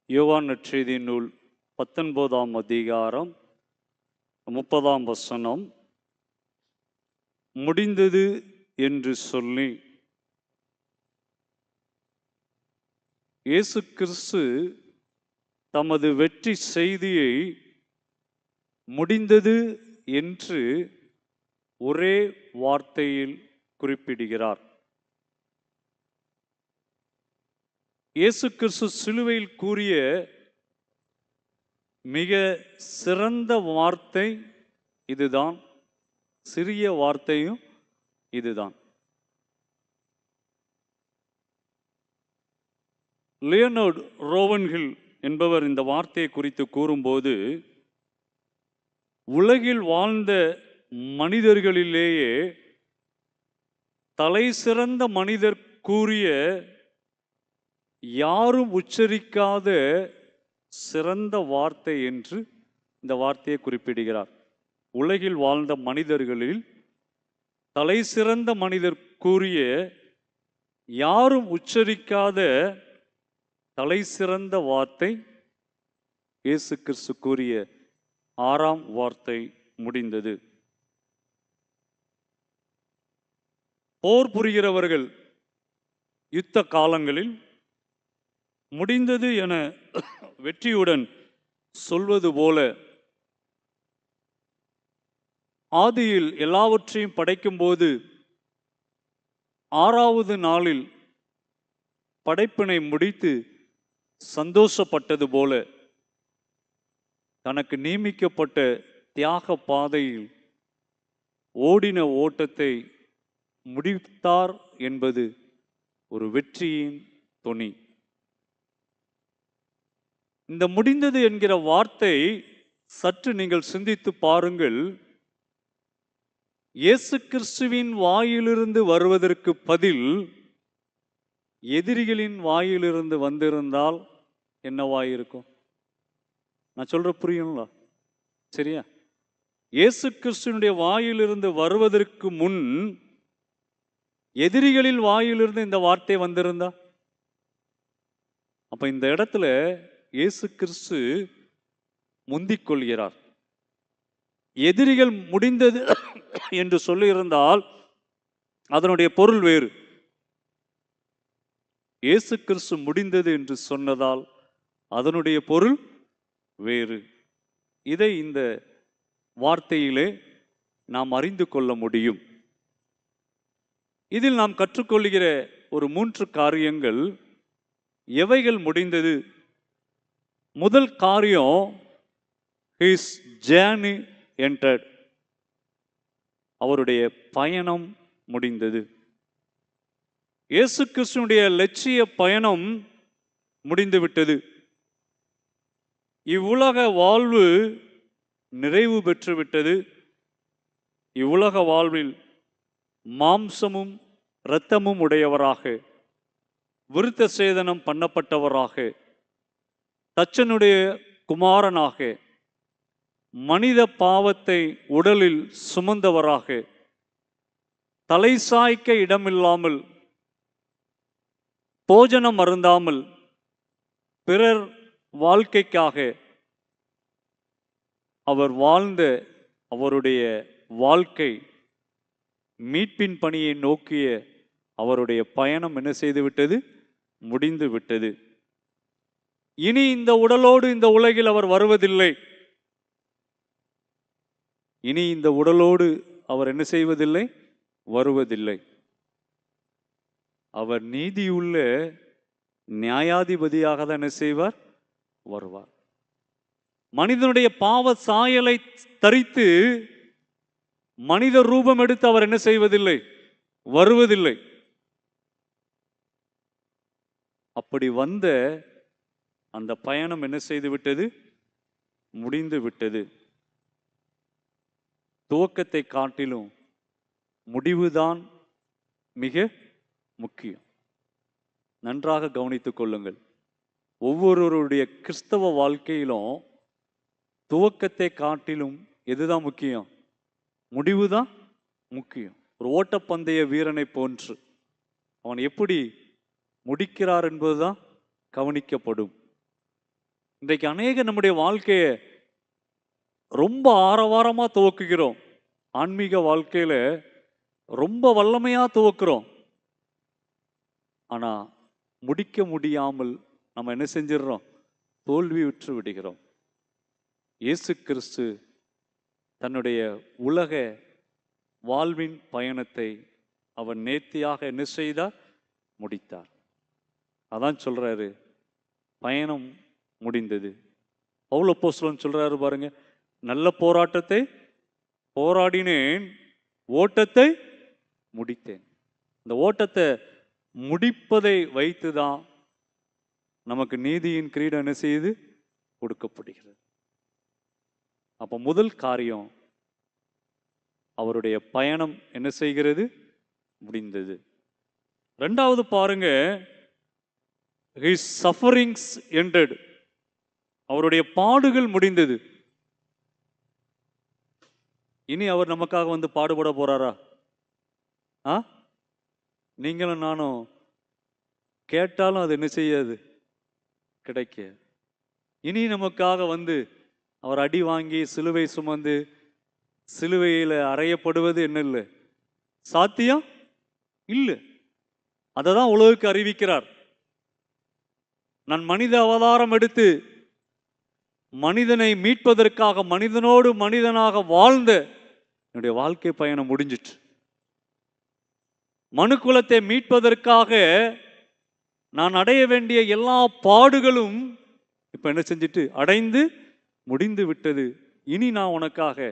யோவான் நற்செய்தி நூல் 19ஆம் அதிகாரம் 30ஆம் வசனம். முடிந்தது என்று சொல்லி இயேசு கிறிஸ்து தமது வெற்றி செய்தியை முடிந்தது என்று ஒரே வார்த்தையில் குறிப்பிடுகிறார். இயேசு கிறிஸ்து சிலுவையில் கூறிய மிக சிறந்த வார்த்தை இதுதான். சிறிய வார்த்தையும் இதுதான். லியோனார்ட் ரோவன்ஹில் என்பவர் இந்த வார்த்தையை குறித்து கூறும்போது, உலகில் வாழ்ந்த மனிதர்களிலேயே தலை சிறந்த மனிதர் கூறிய யாரும் உச்சரிக்காத சிறந்த வார்த்தை என்று இந்த வார்த்தையை குறிப்பிடுகிறார். உலகில் வாழ்ந்த மனிதர்களில் தலை சிறந்த மனிதர் கூறிய யாரும் உச்சரிக்காத தலை சிறந்த வார்த்தை இயேசு கிறிஸ்து கூறிய 6ஆம் வார்த்தை முடிந்தது. போர் புரிகிறவர்கள் யுத்த காலங்களில் முடிந்தது என வெற்றியுடன் சொல்வது போல, ஆதியில் எல்லாவற்றையும் படைக்கும் போது 6வது நாளில் படைப்பினை முடித்து சந்தோஷப்பட்டது போல, தனக்கு நியமிக்கப்பட்ட தியாக பாதையில் ஓடின ஓட்டத்தை முடித்தார் என்பது ஒரு வெற்றியின் தொனி. இந்த முடிந்தது என்கிற வார்த்தை சற்று நீங்கள் சிந்தித்து பாருங்கள். இயேசு கிறிஸ்துவின் வாயிலிருந்து வருவதற்கு பதில் எதிரிகளின் வாயிலிருந்து வந்திருந்தால் என்னவாயிருக்கும்? நான் சொல்ற புரியுங்களா? சரியா? இயேசு கிறிஸ்துவினுடைய வாயிலிருந்து வருவதற்கு முன் எதிரிகளின் வாயிலிருந்து இந்த வார்த்தை வந்திருந்தா, அப்ப இந்த இடத்துல இயேசு கிறிஸ்து முந்திக் கொள்கிறார். எதிரிகள் முடிந்தது என்று சொல்லியிருந்தால் அதனுடைய பொருள் வேறு. இயேசு கிறிஸ்து முடிந்தது என்று சொன்னதால் அதனுடைய பொருள் வேறு. இதை இந்த வார்த்தையிலே நாம் அறிந்து கொள்ள முடியும். இதில் நாம் கற்றுக்கொள்கிற ஒரு 3 காரியங்கள். எவைகள் முடிந்தது? முதல் காரியம், his journey ended. அவருடைய பயணம் முடிந்தது. இயேசு கிறிஸ்துவினுடைய லட்சிய பயணம் முடிந்து விட்டது. இவ்வுலக வாழ்வு நிறைவு பெற்று விட்டது. இவ்வுலக வாழ்வில் மாம்சமும் இரத்தமும் உடையவராக, விருத்த சேதனம் பண்ணப்பட்டவராக, தச்சனுடைய குமாரனாக, மனித பாவத்தை உடலில் சுமந்தவராக, தலை சாய்க்க இடமில்லாமல், போஜனம் அருந்தாமல், பிறர் வாழ்க்கைக்காக அவர் வாழ்ந்த அவருடைய வாழ்க்கை, மீட்பின் பணியை நோக்கிய அவருடைய பயணம் என்ன செய்து விட்டது? முடிந்து விட்டது. இனி இந்த உடலோடு இந்த உலகில் அவர் வருவதில்லை. இனி இந்த உடலோடு அவர் என்ன செய்வதில்லை? வருவதில்லை. அவர் நீதியுள்ள நியாயாதிபதியாக தான் என்ன செய்வார்? வருவார். மனிதனுடைய பாவ சாயலை தரித்து மனித ரூபம் எடுத்து அவர் என்ன செய்வதில்லை? வருவதில்லை. அப்படி வந்த அந்த பயணம் என்ன செய்து விட்டது? முடிந்து விட்டது. துவக்கத்தை காட்டிலும் முடிவுதான் மிக முக்கியம். நன்றாக கவனித்துக் கொள்ளுங்கள். ஒவ்வொருவருடைய கிறிஸ்தவ வாழ்க்கையிலும் துவக்கத்தை காட்டிலும் எதுதான் முக்கியம்? முடிவுதான் முக்கியம். ஒரு ஓட்டப்பந்தய வீரனை போன்று அவன் எப்படி முடிக்கிறார் என்பதுதான் கவனிக்கப்படும். இன்றைக்கு அநேக நம்முடைய வாழ்க்கையை ரொம்ப ஆரவாரமாக துவக்குகிறோம். ஆன்மீக வாழ்க்கையில் ரொம்ப வல்லமையாக துவக்குறோம். ஆனால் முடிக்க முடியாமல் நம்ம என்ன செஞ்சிடறோம்? தோல்வியுற்று விடுகிறோம். இயேசு கிறிஸ்து தன்னுடைய உலக வாழ்வின் பயணத்தை அவர் நேர்த்தியாக என்ன செய்தார்? முடித்தார். அதான் சொல்றாரு, பயணம் முடிந்தது. பவுல் அப்போஸ்தலன் சொல்றாரு பாருங்க, நல்ல போராட்டத்தை போராடினேன், ஓட்டத்தை முடித்தேன். இந்த ஓட்டத்தை முடிப்பதை வைத்துதான் நமக்கு நீதியின் கிரீடம் என்ன செய்து கொடுக்கப்படுகிறது. அப்ப முதல் காரியம், அவருடைய பயணம் என்ன செய்கிறது? முடிந்தது. ரெண்டாவது பாருங்க, his sufferings ended. அவருடைய பாடுகள் முடிந்தது. இனி அவர் நமக்காக வந்து பாடுபட போறாரா? நீங்களும் நானும் கேட்டாலும் அது என்ன செய்யாது, கிடைக்க. இனி நமக்காக வந்து அவர் அடி வாங்கி சிலுவை சுமந்து சிலுவையில் அறையப்படுவது என்ன இல்லை, சாத்தியம் இல்லை. அதை தான் உலகுக்கு அறிவிக்கிறார். நான் மனித அவதாரம் எடுத்து மனிதனை மீட்பதற்காக மனிதனோடு மனிதனாக வாழ்ந்த என்னுடைய வாழ்க்கை பயணம் முடிஞ்சிட்டு, மனு குலத்தை மீட்பதற்காக நான் அடைய வேண்டிய எல்லா பாடுகளும் இப்ப என்ன செஞ்சிட்டு அடைந்து முடிந்து விட்டது. இனி நான் உனக்காக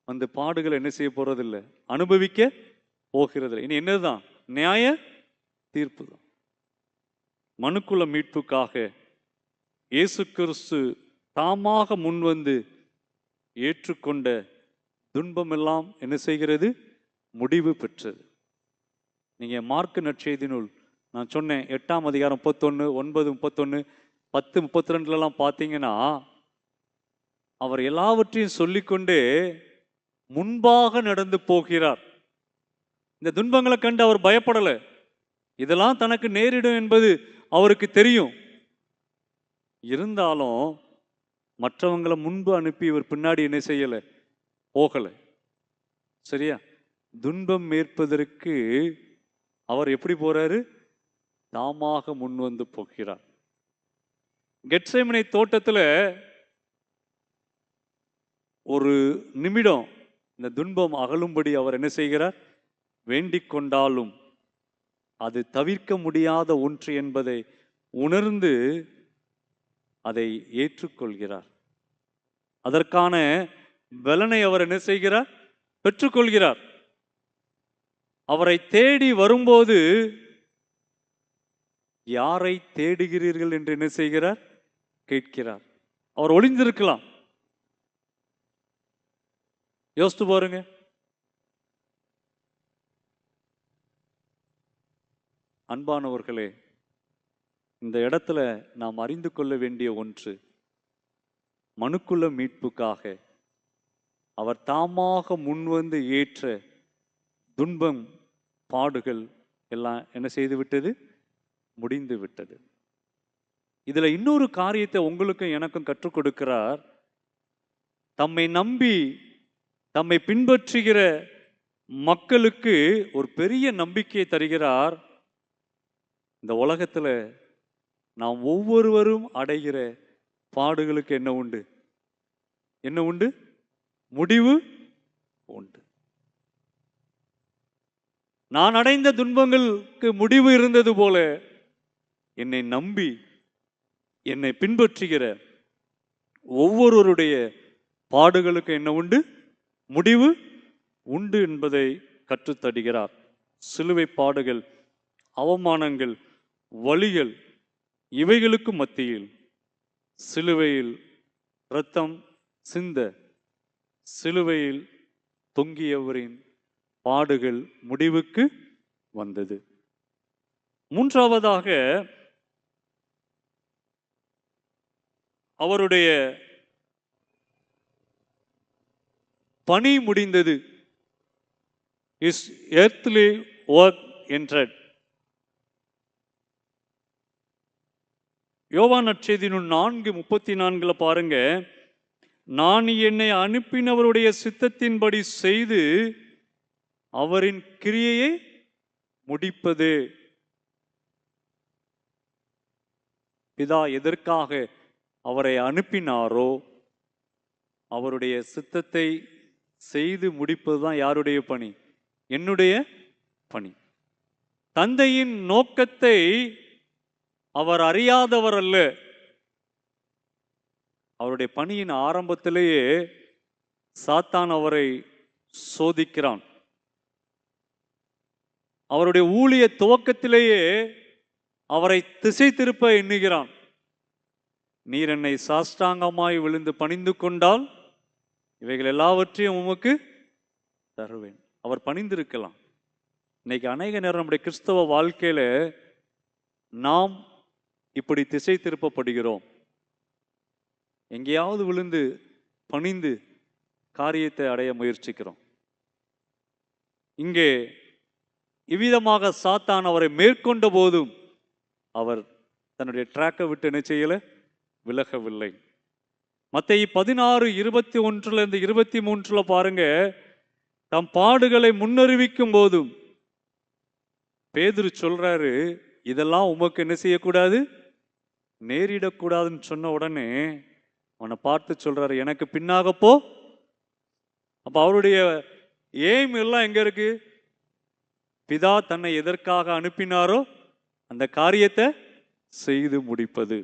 அந்த பாடுகள் என்ன செய்ய போறதில்லை, அனுபவிக்க போகிறதில்லை. இனி என்னதுதான்? நியாய தீர்ப்பு தான். மனுக்குல மீட்புக்காக இயேசு கிறிஸ்து தாமாக முன்வந்து ஏற்றுக்கொண்ட துன்பம் எல்லாம் என்ன செய்கிறது? முடிவு பெற்றது. நீங்க மார்க் நற்செய்தி நூல் நான் சொன்னேன் 8ஆம் அதிகாரம் 31, 9, 31, 10, 32 பார்த்தீங்கன்னா, அவர் எல்லாவற்றையும் சொல்லிக்கொண்டே முன்பாக நடந்து போகிறார். இந்த துன்பங்களை கண்டு அவர் பயப்படலை. இதெல்லாம் தனக்கு நேரிடும் என்பது அவருக்கு தெரியும். இருந்தாலும் மற்றவங்களை முன்பு அனுப்பி இவர் பின்னாடி என்ன செய்யலை, போகலை. சரியா? துன்பம் மேற்பதற்கு அவர் எப்படி போறாரு? தாமாக முன் வந்து போகிறார். கெத்செமனே தோட்டத்தில் ஒரு நிமிடம் இந்த துன்பம் அகலும்படி அவர் என்ன செய்கிறார்? வேண்டிக் கொண்டாலும் அது தவிர்க்க முடியாத ஒன்று என்பதை உணர்ந்து அதை ஏற்றுக்கொள்கிறார். அதற்கான பலனை அவர் என்ன செய்கிறார்? பெற்றுக்கொள்கிறார். அவரை தேடி வரும்போது யாரை தேடுகிறீர்கள் என்று என்ன செய்கிறார்? கேட்கிறார். அவர் ஒளிந்திருக்கலாம். யோசித்து பாருங்க. அன்பானவர்களே, இந்த இடத்துல நாம் அறிந்து கொள்ள வேண்டிய ஒன்று, மனுக்குல மீட்புக்காக அவர் தாமாக முன்வந்து ஏற்ற துன்பம் பாடுகள் எல்லாம் என்ன செய்து விட்டது? முடிந்து விட்டது. இதுல இன்னொரு காரியத்தை உங்களுக்கும் எனக்கும் கற்றுக் கொடுக்கிறார். தம்மை நம்பி தம்மை பின்பற்றுகிற மக்களுக்கு ஒரு பெரிய நம்பிக்கையை தருகிறார். இந்த உலகத்துல நாம் ஒவ்வொருவரும் அடைகிற பாடுகளுக்கு என்ன உண்டு? என்ன உண்டு? முடிவு உண்டு. நான் அடைந்த துன்பங்களுக்கு முடிவு இருந்தது போல என்னை நம்பி என்னை பின்பற்றுகிற ஒவ்வொருவருடைய பாடுகளுக்கு என்ன உண்டு? முடிவு உண்டு என்பதை கற்றுத்தருகிறார். சிலுவை பாடுகள், அவமானங்கள், வலிகள், இவைகளுக்கு மத்தியில் சிலுவையில் இரத்தம் சிந்த சிலுவையில் தொங்கியவரின் பாடுகள் முடிவுக்கு வந்தது. மூன்றாவதாக அவருடைய பணி முடிந்தது. His earthly work ended. யோவான் நற்செய்தி நூல் 4:34 பாருங்க, நான் என்னை அனுப்பினவருடைய சித்தத்தின்படி செய்து அவரின் கிரியையை முடிப்பது. பிதா எதற்காக அவரை அனுப்பினாரோ அவருடைய சித்தத்தை செய்து முடிப்பதுதான் யாருடைய பணி? என்னுடைய பணி. தந்தையின் நோக்கத்தை அவர் அறியாதவர் அல்ல. அவருடைய பணியின் ஆரம்பத்திலேயே சாத்தான் அவரை சோதிக்கிறான். அவருடைய ஊழிய துவக்கத்திலேயே அவரை திசை திருப்ப எண்ணுகிறான். நீர் என்னை சாஷ்டாங்கமாய் விழுந்து பணிந்து கொண்டால் இவைகள் எல்லாவற்றையும் உமக்கு தருவேன். அவர் பணிந்திருக்கலாம். இன்னைக்கு அநேக நேரம் நம்முடைய கிறிஸ்தவ வாழ்க்கையில நாம் இப்படி திசை திருப்பப்படுகிறோம். எங்கேயாவது விழுந்து பணிந்து காரியத்தை அடைய முயற்சிக்கிறோம். இங்கே இவ்விதமாக சாத்தான் அவரை மேற்கொண்ட போதும் அவர் தன்னுடைய ட்ராக்கை விட்டு என்ன செய்யல? விலகவில்லை. மத்தேயு 16:21-23 பாருங்க, தம் பாடுகளை முன்னறிவிக்கும் போதும் பேதுரு சொல்றாரு, இதெல்லாம் உமக்கு என்ன செய்யக்கூடாது? நேரிடக்கூடாதுன்னு சொன்ன உடனே அவனை பார்த்து சொல்றாரு, எனக்கு பின்னாக போ. அப்ப அவருடைய எய்ம் எல்லாம் எங்க இருக்கு? பிதா தன்னை எதற்காக அனுப்பினாரோ அந்த காரியத்தை செய்து முடிப்பது.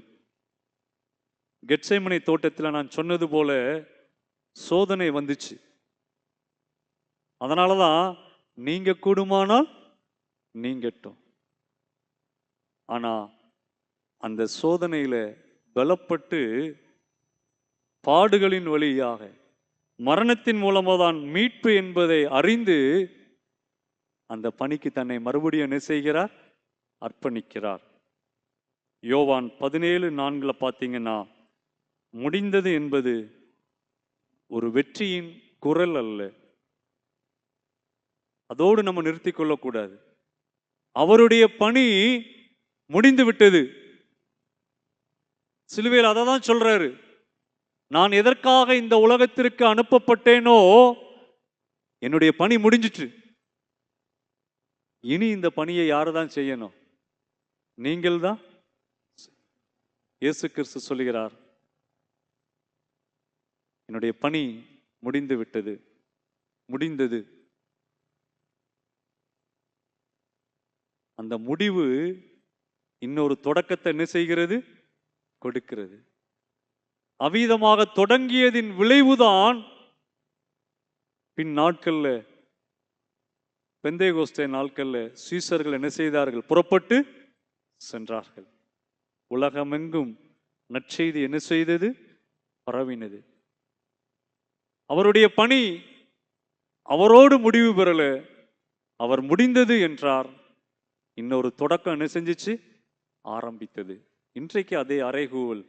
கெத்செமனே தோட்டத்தில் நான் சொன்னது போல சோதனை வந்துச்சு. அதனாலதான் நீங்க கூடுமானால் நீங்கட்டும். ஆனா அந்த சோதனையில பலப்பட்டு பாடுகளின் வழியாக மரணத்தின் மூலமாக தான் மீட்பு என்பதை அறிந்து அந்த பணிக்கு தன்னை மறுபடியும் என்ன செய்கிறார்? அர்ப்பணிக்கிறார். யோவான் 17:4 பார்த்தீங்கன்னா, முடிந்தது என்பது ஒரு வெற்றியின் குரல் அல்ல. அதோடு நம்ம நிறுத்தி கொள்ளக்கூடாது. அவருடைய பணி முடிந்து விட்டது. சிலுவையில் அதை தான் சொல்றாரு, நான் எதற்காக இந்த உலகத்திற்கு அனுப்பப்பட்டேனோ என்னுடைய பணி முடிஞ்சிட்டு. இனி இந்த பணியை யாரு தான் செய்யணும்? நீங்கள் தான். இயேசு கிறிஸ்து சொல்லுகிறார், என்னுடைய பணி முடிந்து விட்டது, முடிந்தது. அந்த முடிவு இன்னொரு தொடக்கத்தை என்ன செய்கிறது? கொடுக்கிறது. அவ்விதமாக தொடங்கியதின் விளைவுதான் பின் நாட்கள்ல, பெந்தேகோஸ்தே நாட்கள்ல சீசர்கள் என்ன செய்தார்கள்? புறப்பட்டு சென்றார்கள். உலகமெங்கும் நற்செய்தி என்ன செய்தது? பரவினது. அவருடைய பணி அவரோடு முடிவு பெறல. அவர் முடிந்தது என்றார். இன்னொரு தொடக்கம் என்ன செஞ்சிச்சு? ஆரம்பித்தது. இன்றைக்கு அதே அறைகூவல்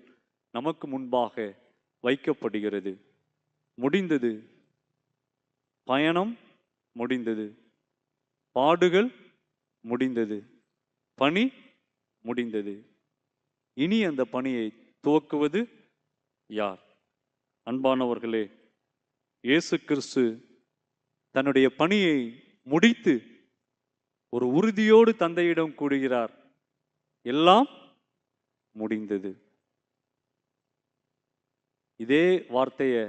நமக்கு முன்பாக வைக்கப்படுகிறது. முடிந்தது. பயணம் முடிந்தது. பாடுகள் முடிந்தது. பணி முடிந்தது. இனி அந்த பணியை துவக்குவது யார்? அன்பானவர்களே, இயேசு கிறிஸ்து தன்னுடைய பணியை முடித்து ஒரு உறுதியோடு தந்தையிடம் கூறுகிறார், எல்லாம் முடிந்தது. இதே வார்த்தையை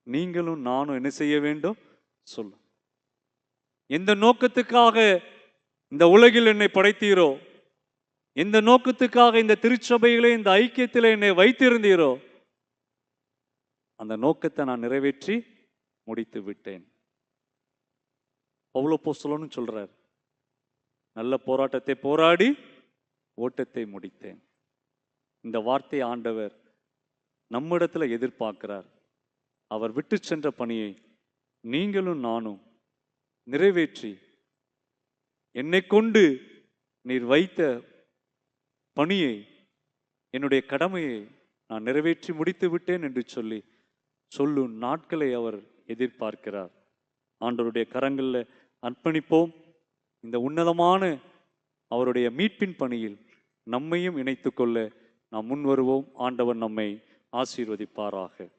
நீங்களும் நானும் என்ன செய்ய வேண்டும்? சொல்ல. எந்த நோக்கத்துக்காக இந்த உலகில் என்னை படைத்தீரோ, எந்த நோக்கத்துக்காக இந்த திருச்சபையிலே இந்த ஐக்கியத்திலே என்னை வைத்திருந்தீரோ, அந்த நோக்கத்தை நான் நிறைவேற்றி முடித்து விட்டேன். பவுல் அப்போஸ்தலன் சொல்றார், நல்ல போராட்டத்தை போராடி ஓட்டத்தை முடித்தேன். இந்த வார்த்தை ஆண்டவர் நம்மிடத்துல எதிர்பார்க்கிறார். அவர் விட்டு சென்ற பணியை நீங்களும் நானும் நிறைவேற்றி, என்னை கொண்டு நீர் வைத்த பணியை, என்னுடைய கடமையை நான் நிறைவேற்றி முடித்து விட்டேன் என்று சொல்லி சொல்லும் நாட்களை அவர் எதிர்பார்க்கிறார். ஆண்டவருடைய கரங்களில் அர்ப்பணிப்போம். இந்த உன்னதமான அவருடைய மீட்பின் பணியில் நம்மையும் இணைத்து கொள்ள நாம் முன் வருவோம். ஆண்டவர் நம்மை ஆசீர்வதிப்பாராக.